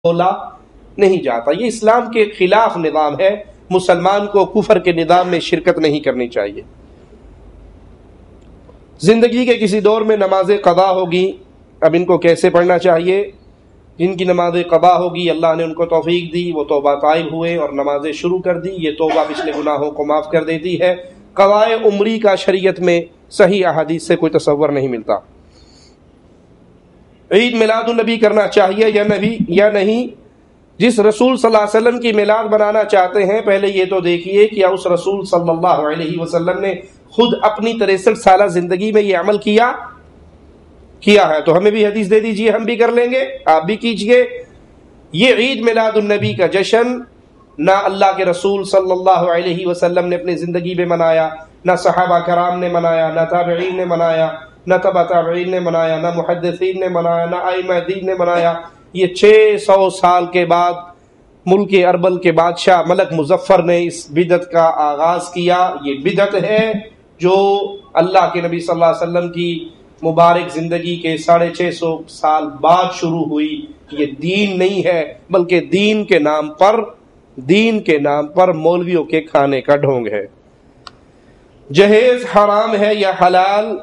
بولا نہیں جاتا. یہ اسلام کے خلاف نظام ہے. مسلمان کو کفر کے نظام میں شرکت نہیں کرنی چاہیے. زندگی کے کسی دور میں نماز قضا ہوگی. اب ان کو کیسے پڑھنا چاہیے؟ جن کی نماز قضا ہوگی اللہ نے ان کو توفیق دی، وہ توبہ طائب ہوئے اور نمازیں شروع کر دی. یہ توبہ پچھلے گناہوں کو معاف کر دیتی ہے. قضائے عمری کا شریعت میں صحیح احادیث سے کوئی تصور نہیں ملتا. عید میلاد النبی کرنا چاہیے یا نہیں؟ جس رسول صلی اللہ علیہ وسلم کی میلاد بنانا چاہتے ہیں، پہلے یہ تو دیکھیے کہ اس رسول صلی اللہ علیہ وسلم نے خود اپنی 63 سالہ زندگی میں یہ عمل کیا ہے. تو ہمیں بھی حدیث دے دیجئے، ہم بھی کر لیں گے، آپ بھی کیجئے. یہ عید میلاد النبی کا جشن نہ اللہ کے رسول صلی اللہ علیہ وسلم نے اپنی زندگی میں منایا، نہ صحابہ کرام نے منایا، نہ تابعین نے منایا، نہ تبع تابعین نے منایا، نہ محدثین نے منایا، نہ ائمہ دین نے منایا. یہ 600 سال کے بعد ملک اربل کے بادشاہ ملک مظفر نے اس بدعت کا آغاز کیا. یہ بدعت ہے جو اللہ کے نبی صلی اللہ علیہ وسلم کی مبارک زندگی کے 650 سال بعد شروع ہوئی. یہ دین نہیں ہے، بلکہ دین کے نام پر مولویوں کے کھانے کا ڈھونگ ہے. جہیز حرام ہے یا حلال؟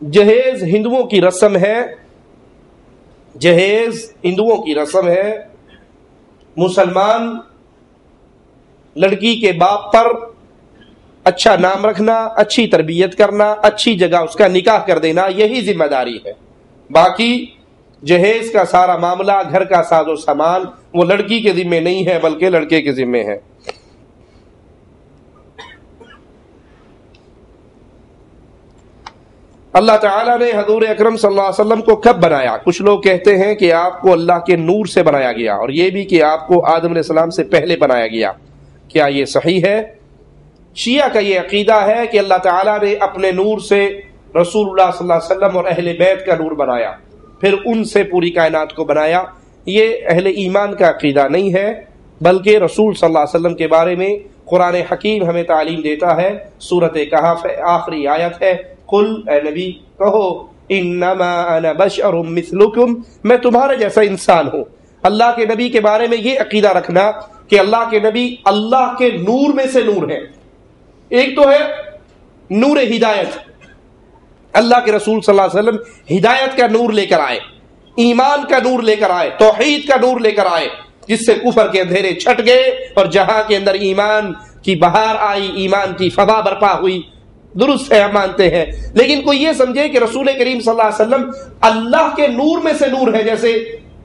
جہیز ہندوؤں کی رسم ہے. مسلمان لڑکی کے باپ پر اچھا نام رکھنا، اچھی تربیت کرنا، اچھی جگہ اس کا نکاح کر دینا، یہی ذمہ داری ہے. باقی جہیز کا سارا معاملہ، گھر کا ساز و سامان، وہ لڑکی کے ذمہ نہیں ہے بلکہ لڑکے کے ذمہ ہے. اللہ تعالیٰ نے حضور اکرم صلی اللہ علیہ وسلم کو کب بنایا؟ کچھ لوگ کہتے ہیں کہ آپ کو اللہ کے نور سے بنایا گیا، اور یہ بھی کہ آپ کو آدم علیہ السلام سے پہلے بنایا گیا. کیا یہ صحیح ہے؟ شیعہ کا یہ عقیدہ ہے کہ اللہ تعالیٰ نے اپنے نور سے رسول اللہ صلی اللہ علیہ وسلم اور اہل بیت کا نور بنایا، پھر ان سے پوری کائنات کو بنایا. یہ اہل ایمان کا عقیدہ نہیں ہے، بلکہ رسول صلی اللہ علیہ وسلم کے بارے میں قرآن حکیم ہمیں تعلیم دیتا ہے. سورۃ کہف آخری آیت ہے، قل اے نبی کہو انما انا بشر مثلکم، میں تمہارے جیسا انسان ہوں. اللہ کے نبی کے بارے میں یہ عقیدہ رکھنا کہ اللہ کے نبی اللہ کے نور میں سے نور ہے. ایک تو ہے نور ہدایت، اللہ کے رسول صلی اللہ علیہ وسلم ہدایت کا نور لے کر آئے، ایمان کا نور لے کر آئے، توحید کا نور لے کر آئے، جس سے کفر کے اندھیرے چھٹ گئے اور جہاں کے اندر ایمان کی بہار آئی، ایمان کی فضا برپا ہوئی. درست ہے، ہم مانتے ہیں، لیکن کوئی یہ سمجھے کہ رسول کریم صلی اللہ علیہ وسلم اللہ کے نور میں سے نور ہے. جیسے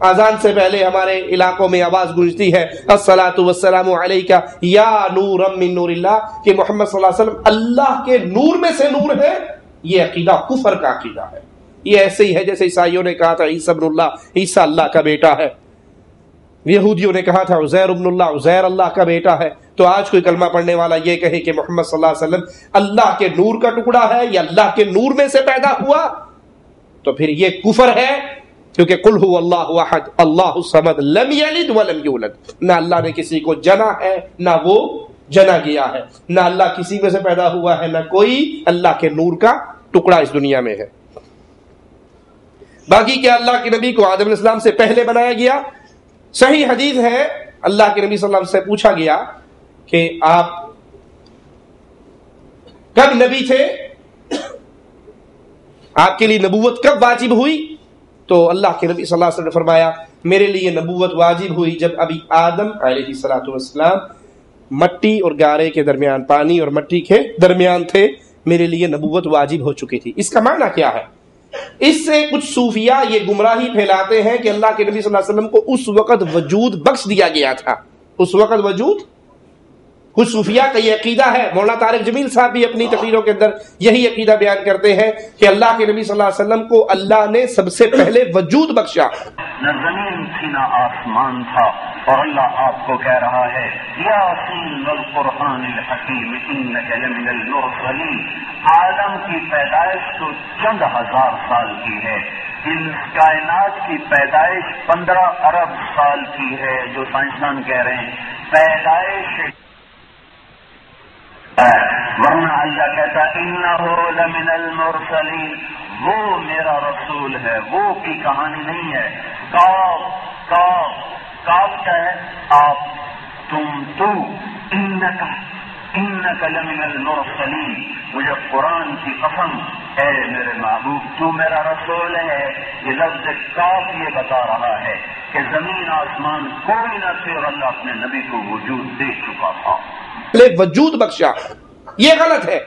اذان سے پہلے ہمارے علاقوں میں آواز گونجتی ہے الصلاۃ والسلام علیک یا نورا من نور اللہ، کہ محمد صلی اللہ علیہ وسلم اللہ کے نور میں سے نور ہے. یہ عقیدہ کفر کا عقیدہ ہے. یہ ایسے ہی ہے جیسے عیسائیوں نے کہا تھا عیسی ابن اللہ، عیسی اللہ کا بیٹا ہے. یہودیوں نے کہا تھا عزیر ابن اللہ، عزیر اللہ کا بیٹا ہے. تو آج کوئی کلمہ پڑھنے والا یہ کہے کہ محمد صلی اللہ علیہ وسلم اللہ کے نور کا ٹکڑا ہے یا اللہ کے نور میں سے پیدا ہوا، تو پھر یہ کفر ہے. کیونکہ قل هو اللہ احد اللہ الصمد لم یلد ولم یولد، نہ اللہ نے کسی کو جنا ہے نہ وہ جنا گیا ہے، نہ اللہ کسی میں سے پیدا ہوا ہے، نہ کوئی اللہ کے نور کا ٹکڑا اس دنیا میں ہے. باقی کیا اللہ کے نبی کو آدم علیہ السلام سے پہلے بنایا گیا؟ صحیح حدیث ہے، اللہ کے نبی صلی اللہ علیہ وسلم سے پوچھا گیا کہ آپ کب نبی تھے، آپ کے لیے نبوت کب واجب ہوئی؟ تو اللہ کے نبی صلی اللہ علیہ وسلم نے فرمایا میرے لیے نبوت واجب ہوئی جب ابھی آدم علیہ الصلوۃ والسلام مٹی اور گارے کے درمیان، پانی اور مٹی کے درمیان تھے، میرے لیے نبوت واجب ہو چکی تھی. اس کا معنی کیا ہے؟ اس سے کچھ صوفیہ یہ گمراہی پھیلاتے ہیں کہ اللہ کے نبی صلی اللہ علیہ وسلم کو اس وقت وجود بخش دیا گیا تھا. اس وقت وجود، کچھ صوفیہ کا یہ عقیدہ ہے. مولانا طارق جمیل صاحب بھی اپنی تقریروں کے اندر یہی عقیدہ بیان کرتے ہیں کہ اللہ کے نبی صلی اللہ علیہ وسلم کو اللہ نے سب سے پہلے وجود بخشا. نہ زمین تھی نہ آسمان تھا، اور اللہ آپ کو کہہ رہا ہے یاسین والقرآن الحکیم انک لمن المرسلین. آدم کی پیدائش تو چند ہزار سال کی ہے، ان کائنات کی پیدائش 15 ارب سال کی ہے، جو سائنسدان کہہ رہے ہیں پیدائش. ورنہ اللہ کہتا انہ لمن المرسلین، وہ میرا رسول ہے، وہ کی کہانی نہیں ہے. کاف کیا ہے؟ آپ تو انک لمن المرسلین، مجھے قرآن کی قسم، اے میرے محبوب تو میرا رسول ہے۔ یہ لفظ کاف یہ بتا رہا ہے کہ زمین آسمان کوئی نہ تھے اور اللہ اپنے نبی کو وجود دے چکا تھا، وجود بخشا۔ یہ غلط ہے۔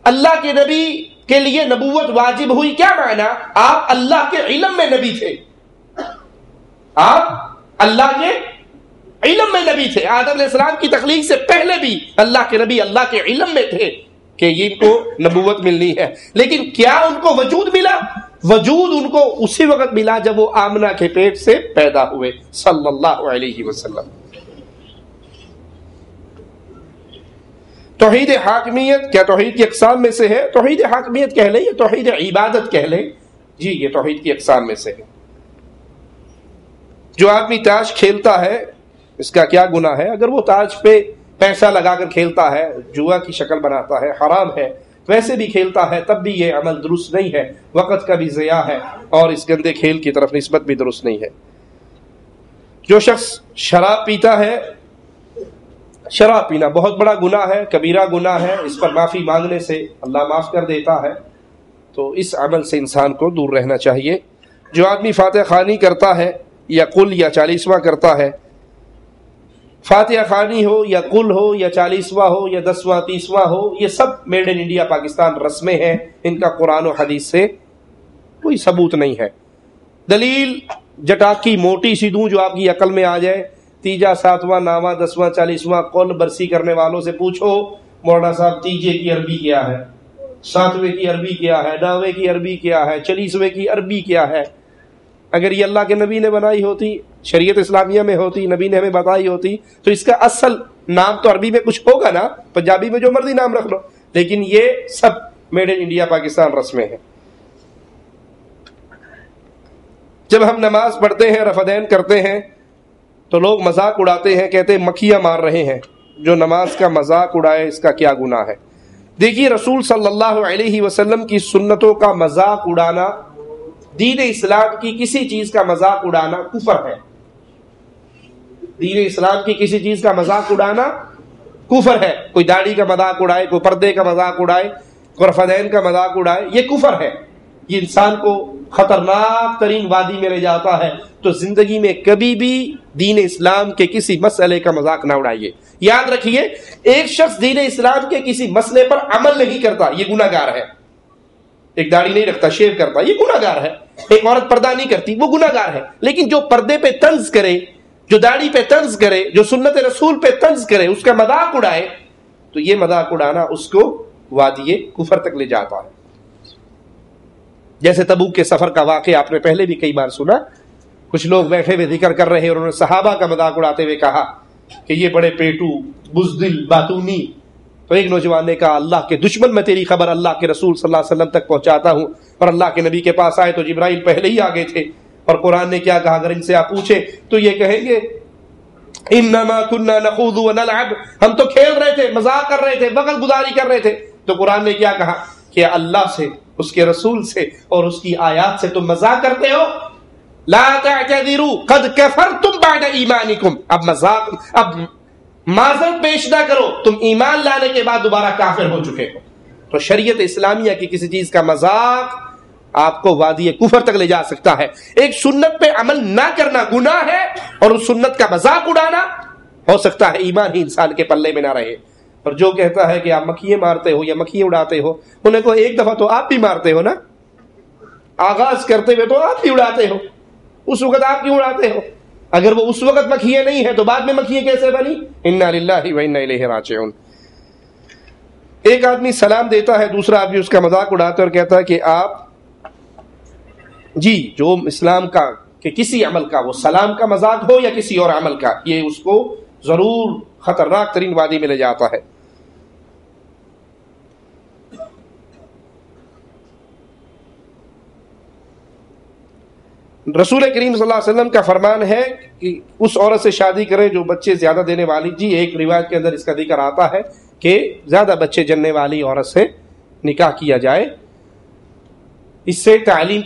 اللہ کے نبی کے لیے نبوت واجب ہوئی، کیا معنی؟ آپ اللہ کے علم میں نبی تھے، آپ اللہ کے علم میں نبی تھے۔ آدم علیہ السلام کی تخلیق سے پہلے بھی اللہ کے نبی اللہ کے علم میں تھے کہ یہ ان کو نبوت ملنی ہے، لیکن کیا ان کو وجود ملا؟ وجود ان کو اسی وقت ملا جب وہ آمنہ کے پیٹ سے پیدا ہوئے صلی اللہ علیہ وسلم۔ توحید حاکمیت کیا توحید کی اقسام میں سے ہے؟ توحید حاکمیت کہہ لیں یا توحید عبادت کہہ لیں، جی یہ توحید کی اقسام میں سے ہے۔ جو آدمی تاش کھیلتا ہے اس کا کیا گناہ ہے؟ اگر وہ تاج پہ پیسہ لگا کر کھیلتا ہے، جوا کی شکل بناتا ہے، حرام ہے، ویسے بھی کھیلتا ہے تب بھی یہ عمل درست نہیں ہے، وقت کا بھی ضیاع ہے اور اس گندے کھیل کی طرف نسبت بھی درست نہیں ہے۔ جو شخص شراب پیتا ہے، شراب پینا بہت بڑا گناہ ہے، کبیرہ گناہ ہے، اس پر معافی مانگنے سے اللہ معاف کر دیتا ہے، تو اس عمل سے انسان کو دور رہنا چاہیے۔ جو آدمی فاتحہ خوانی کرتا ہے یا قل یا 40واں کرتا ہے، فاتحہ خوانی ہو یا قل ہو یا 40واں ہو یا 10واں 30واں ہو، یہ سب میڈ ان انڈیا پاکستان رسمیں ہیں، ان کا قرآن و حدیث سے کوئی ثبوت نہیں ہے۔ دلیل جٹاکی موٹی سی دوں جو آپ کی عقل میں آ جائے، 3، 7واں 9واں 10واں 40واں قل برسی کرنے والوں سے پوچھو مولانا صاحب 3 کی عربی کیا ہے، 7ویں کی عربی کیا ہے، 9ویں کی عربی کیا ہے، 40ویں کی عربی کیا ہے۔ اگر یہ اللہ کے نبی نے بنائی ہوتی، شریعت اسلامیہ میں ہوتی، نبی نے ہمیں بتائی ہوتی، تو اس کا اصل نام تو عربی میں کچھ ہوگا نا، پنجابی میں جو مرضی نام رکھ لو، لیکن یہ سب میڈ ان انڈیا پاکستان رسمیں ہیں۔ جب ہم نماز پڑھتے ہیں، رفع دین کرتے ہیں، تو لوگ مذاق اڑاتے ہیں، کہتے ہیں مکھیاں مار رہے ہیں۔ جو نماز کا مذاق اڑائے اس کا کیا گناہ ہے؟ دیکھیے رسول صلی اللہ علیہ وسلم کی سنتوں کا مذاق اڑانا، دین اسلام کی کسی چیز کا مذاق اڑانا کفر ہے۔ دین اسلام کی کسی چیز کا مذاق اڑانا کفر ہے۔ کوئی داڑھی کا مذاق اڑائے، کوئی پردے کا مذاق اڑائے، کوئی رفع دین کا مذاق اڑائے، یہ کفر ہے۔ یہ انسان کو خطرناک ترین وادی میں لے جاتا ہے۔ تو زندگی میں کبھی بھی دین اسلام کے کسی مسئلے کا مذاق نہ اڑائیے۔ یاد رکھیے، ایک شخص دین اسلام کے کسی مسئلے پر عمل نہیں کرتا، یہ گناہ گار ہے۔ ایک داڑھی نہیں رکھتا، شیو کرتا، یہ گناہ گار ہے۔ ایک عورت پردہ نہیں کرتی، وہ گناہ گار ہے۔ لیکن جو پردے پہ طنز کرے، جو داڑھی پہ طنز کرے، جو سنت رسول پہ طنز کرے، اس کا مذاق اڑائے، تو یہ مذاق اڑانا اس کو وادی کفر تک لے جاتا ہے۔ جیسے تبوک کے سفر کا واقعہ آپ نے پہلے بھی کئی بار سنا، کچھ لوگ بیٹھے ہوئے ذکر کر رہے اور انہوں نے صحابہ کا مذاق اڑاتے ہوئے کہا کہ یہ بڑے پیٹو، بزدل، باتونی۔ تو ایک نوجوان نے کہا اللہ کے دشمن، میں تیری خبر اللہ کے رسول صلی اللہ علیہ وسلم تک پہنچاتا ہوں، اور اللہ کے نبی کے پاس آئے تو جبرائیل پہلے ہی آگے تھے، اور قرآن نے کیا کہا؟ اگر ان سے آپ پوچھیں تو یہ کہیں گے انما كنا نخوض ونلعب، ہم تو کھیل رہے تھے، مذاق کر رہے تھے، وقت گزاری کر رہے تھے۔ تو قرآن نے کیا کہا کہ اللہ سے، اس کے رسول سے اور اس کی آیات سے تم مذاق کرتے ہو، لا تعتذروا قد كفرتم بعد ایمانکم، اب مذاق، اب معذرت پیش نہ کرو، تم ایمان لانے کے بعد دوبارہ کافر ہو چکے ہو۔ تو شریعت اسلامیہ کی کسی چیز کا مذاق آپ کو وادی کفر تک لے جا سکتا ہے۔ ایک سنت پہ عمل نہ کرنا گناہ ہے، اور اس سنت کا مذاق اڑانا ہو سکتا ہے ایمان ہی انسان کے پلے میں نہ رہے۔ اور جو کہتا ہے کہ آپ مکھیاں مارتے ہو یا مکھیاں اڑاتے ہو، انہیں کو ایک دفعہ تو آپ بھی مارتے ہو نا، آغاز کرتے ہوئے تو آپ بھی اڑاتے ہو، اس وقت آپ کیوں اڑاتے ہو؟ اگر وہ اس وقت مکھیاں نہیں ہے تو بعد میں مکھیاں کیسے بنی؟ انا للہ و انا الیہ راجعون۔ ایک آدمی سلام دیتا ہے، دوسرا آدمی اس کا مذاق اڑاتا ہے اور کہتا ہے کہ آپ جی جو اسلام کا کہ کسی عمل کا، وہ سلام کا مذاق ہو یا کسی اور عمل کا، یہ اس کو ضرور خطرناک ترین وادی میں لے جاتا ہے۔ رسول کریم صلی اللہ علیہ وسلم کا فرمان ہے کہ اس عورت سے شادی کرے جو بچے زیادہ دینے والی، جی ایک روایت کے اندر اس کا ذکر آتا ہے کہ زیادہ بچے جننے والی عورت سے نکاح کیا جائے۔ اس سے تعلیم کے